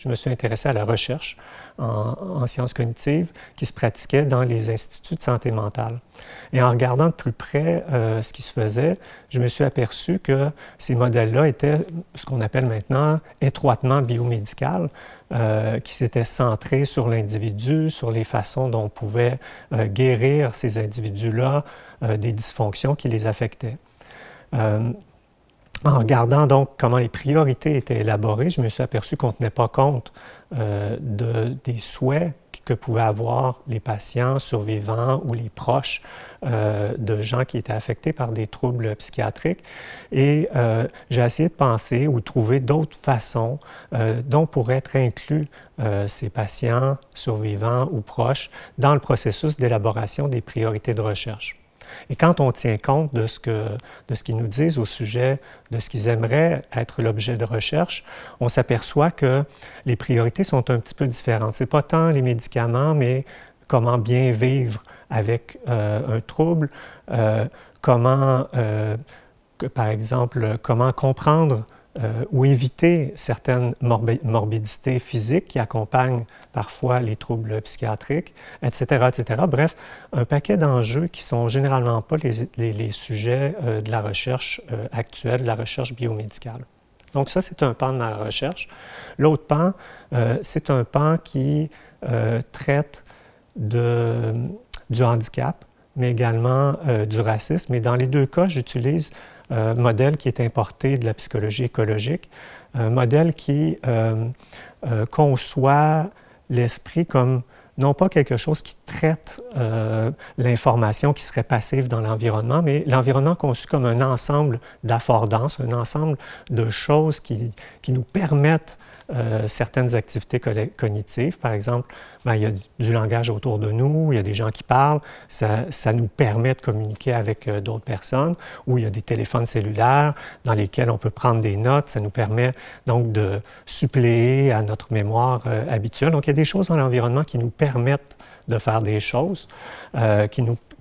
je me suis intéressé à la recherche en sciences cognitives qui se pratiquait dans les instituts de santé mentale. Et en regardant de plus près ce qui se faisait, je me suis aperçu que ces modèles-là étaient ce qu'on appelle maintenant étroitement biomédical, qui s'était centré sur l'individu, sur les façons dont on pouvait guérir ces individus-là des dysfonctions qui les affectaient. En regardant donc comment les priorités étaient élaborées, je me suis aperçu qu'on ne tenait pas compte des souhaits que pouvaient avoir les patients survivants ou les proches de gens qui étaient affectés par des troubles psychiatriques. Et j'ai essayé de penser ou de trouver d'autres façons dont pourraient être inclus ces patients survivants ou proches dans le processus d'élaboration des priorités de recherche. Et quand on tient compte de ce qu'ils nous disent au sujet de ce qu'ils aimeraient être l'objet de recherche, on s'aperçoit que les priorités sont un petit peu différentes. Ce n'est pas tant les médicaments, mais comment bien vivre avec un trouble, par exemple, comment comprendre ou éviter certaines morbidités physiques qui accompagnent parfois les troubles psychiatriques, etc., etc. Bref, un paquet d'enjeux qui ne sont généralement pas les sujets de la recherche actuelle, de la recherche biomédicale. Donc ça, c'est un pan de ma recherche. L'autre pan, c'est un pan qui traite du handicap, mais également du racisme. Et dans les deux cas, j'utilise un modèle qui est importé de la psychologie écologique, un modèle qui conçoit l'esprit comme non pas quelque chose qui traite l'information qui serait passive dans l'environnement, mais l'environnement conçu comme un ensemble d'affordances, un ensemble de choses qui nous permettent certaines activités cognitives. Par exemple, il y a du langage autour de nous, il y a des gens qui parlent, ça nous permet de communiquer avec d'autres personnes, ou il y a des téléphones cellulaires dans lesquels on peut prendre des notes, ça nous permet donc de suppléer à notre mémoire habituelle. Donc il y a des choses dans l'environnement qui nous permettent de faire des choses,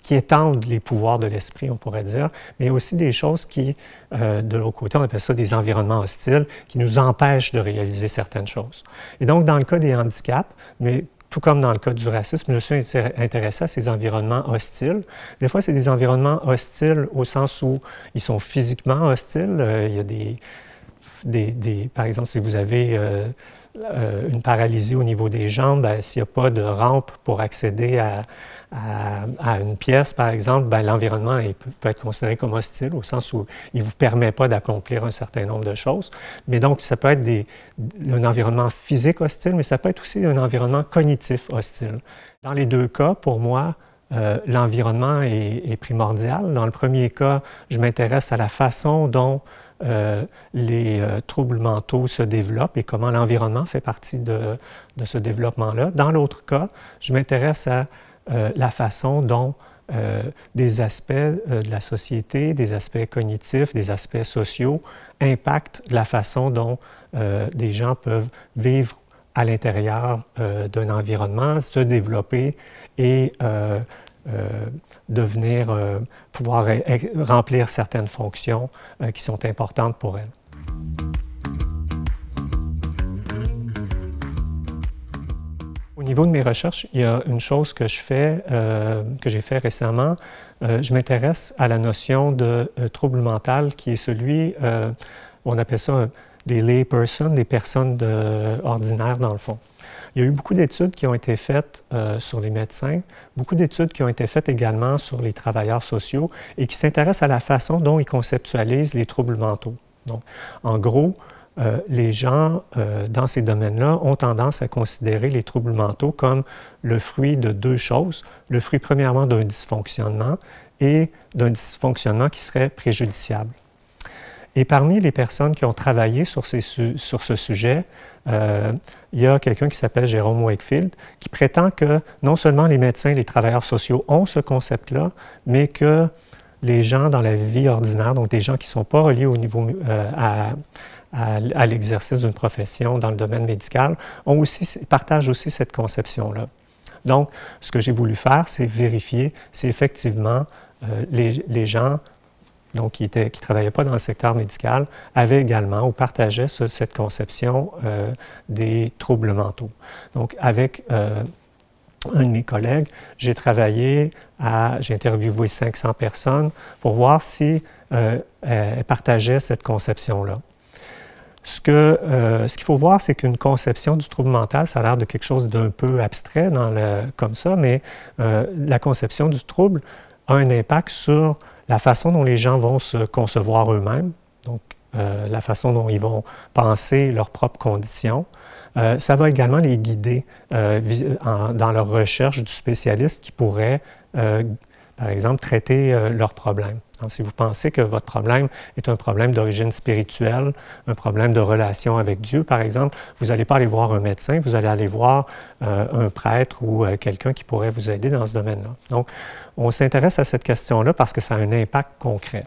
qui étendent les pouvoirs de l'esprit, on pourrait dire, mais aussi des choses qui, de l'autre côté, on appelle ça des environnements hostiles, qui nous empêchent de réaliser certaines choses. Et donc, dans le cas des handicaps, mais tout comme dans le cas du racisme, je me suis intéressé à ces environnements hostiles. Des fois, c'est des environnements hostiles au sens où ils sont physiquement hostiles. Il y a par exemple, si vous avez une paralysie au niveau des jambes, s'il n'y a pas de rampe pour accéder à une pièce, par exemple, l'environnement peut être considéré comme hostile au sens où il ne vous permet pas d'accomplir un certain nombre de choses. Mais donc, ça peut être un environnement physique hostile, mais ça peut être aussi un environnement cognitif hostile. Dans les deux cas, pour moi, l'environnement est primordial. Dans le premier cas, je m'intéresse à la façon dont les troubles mentaux se développent et comment l'environnement fait partie de ce développement-là. Dans l'autre cas, je m'intéresse à la façon dont des aspects de la société, des aspects cognitifs, des aspects sociaux impactent la façon dont des gens peuvent vivre à l'intérieur d'un environnement, se développer et pouvoir remplir certaines fonctions qui sont importantes pour elles. Au niveau de mes recherches, il y a une chose que je fais, que j'ai fait récemment. Je m'intéresse à la notion de trouble mental qui est celui, on appelle ça des laypersons, des personnes ordinaires dans le fond. Il y a eu beaucoup d'études qui ont été faites sur les médecins, beaucoup d'études qui ont été faites également sur les travailleurs sociaux et qui s'intéressent à la façon dont ils conceptualisent les troubles mentaux. Donc, en gros, les gens dans ces domaines-là ont tendance à considérer les troubles mentaux comme le fruit de deux choses. Le fruit, premièrement, d'un dysfonctionnement et d'un dysfonctionnement qui serait préjudiciable. Et parmi les personnes qui ont travaillé sur ce sujet, il y a quelqu'un qui s'appelle Jerome Wakefield qui prétend que non seulement les médecins et les travailleurs sociaux ont ce concept-là, mais que les gens dans la vie ordinaire, donc des gens qui ne sont pas reliés au niveau à l'exercice d'une profession dans le domaine médical, partagent aussi cette conception-là. Donc, ce que j'ai voulu faire, c'est vérifier si effectivement les gens donc qui ne travaillait pas dans le secteur médical, avait également ou partageait cette conception des troubles mentaux. Donc, avec un de mes collègues, j'ai interviewé 500 personnes pour voir si elles partageaient cette conception-là. Ce qu'il faut voir, c'est qu'une conception du trouble mental, ça a l'air de quelque chose d'un peu abstrait comme ça, mais la conception du trouble a un impact sur la façon dont les gens vont se concevoir eux-mêmes, donc la façon dont ils vont penser leurs propres conditions. Ça va également les guider dans leur recherche du spécialiste qui pourrait, par exemple, traiter leurs problèmes. Donc, si vous pensez que votre problème est un problème d'origine spirituelle, un problème de relation avec Dieu, par exemple, vous n'allez pas aller voir un médecin, vous allez aller voir un prêtre ou quelqu'un qui pourrait vous aider dans ce domaine-là. Donc, on s'intéresse à cette question-là parce que ça a un impact concret.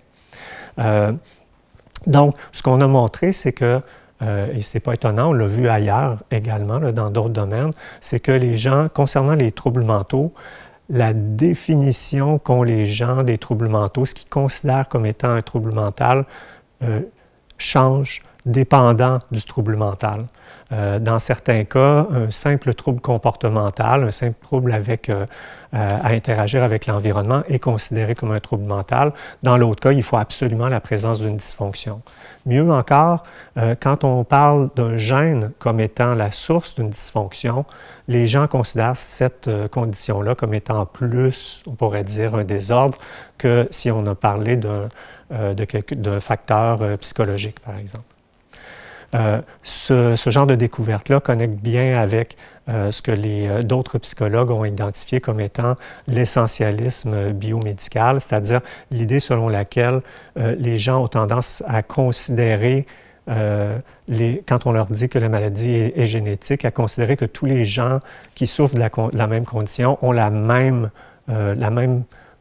Donc, ce qu'on a montré, c'est que, et ce n'est pas étonnant, on l'a vu ailleurs également, là, dans d'autres domaines, c'est que les gens, concernant les troubles mentaux, la définition qu'ont les gens des troubles mentaux, ce qu'ils considèrent comme étant un trouble mental, change dépendant du trouble mental. Dans certains cas, un simple trouble comportemental, un simple trouble à interagir avec l'environnement est considéré comme un trouble mental. Dans l'autre cas, il faut absolument la présence d'une dysfonction. Mieux encore, quand on parle d'un gène comme étant la source d'une dysfonction, les gens considèrent cette condition-là comme étant plus, on pourrait dire, un désordre que si on a parlé d'un facteur psychologique, par exemple. Ce genre de découverte-là connecte bien avec ce que d'autres psychologues ont identifié comme étant l'essentialisme biomédical, c'est-à-dire l'idée selon laquelle les gens ont tendance à considérer, quand on leur dit que la maladie est génétique, à considérer que tous les gens qui souffrent de la même condition ont la même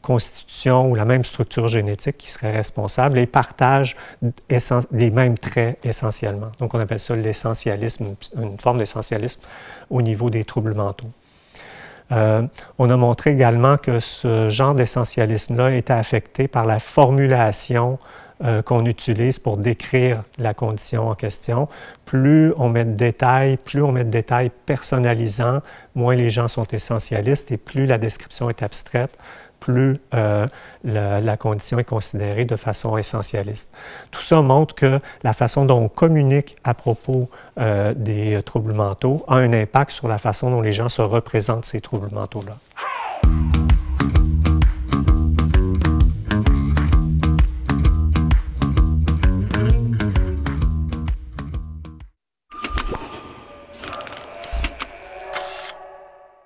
constitution ou la même structure génétique qui serait responsable et partagent les mêmes traits essentiellement. Donc, on appelle ça l'essentialisme, une forme d'essentialisme au niveau des troubles mentaux. On a montré également que ce genre d'essentialisme-là était affecté par la formulation qu'on utilise pour décrire la condition en question. Plus on met de détails personnalisants, moins les gens sont essentialistes et plus la description est abstraite, plus la condition est considérée de façon essentialiste. Tout ça montre que la façon dont on communique à propos des troubles mentaux a un impact sur la façon dont les gens se représentent ces troubles mentaux-là.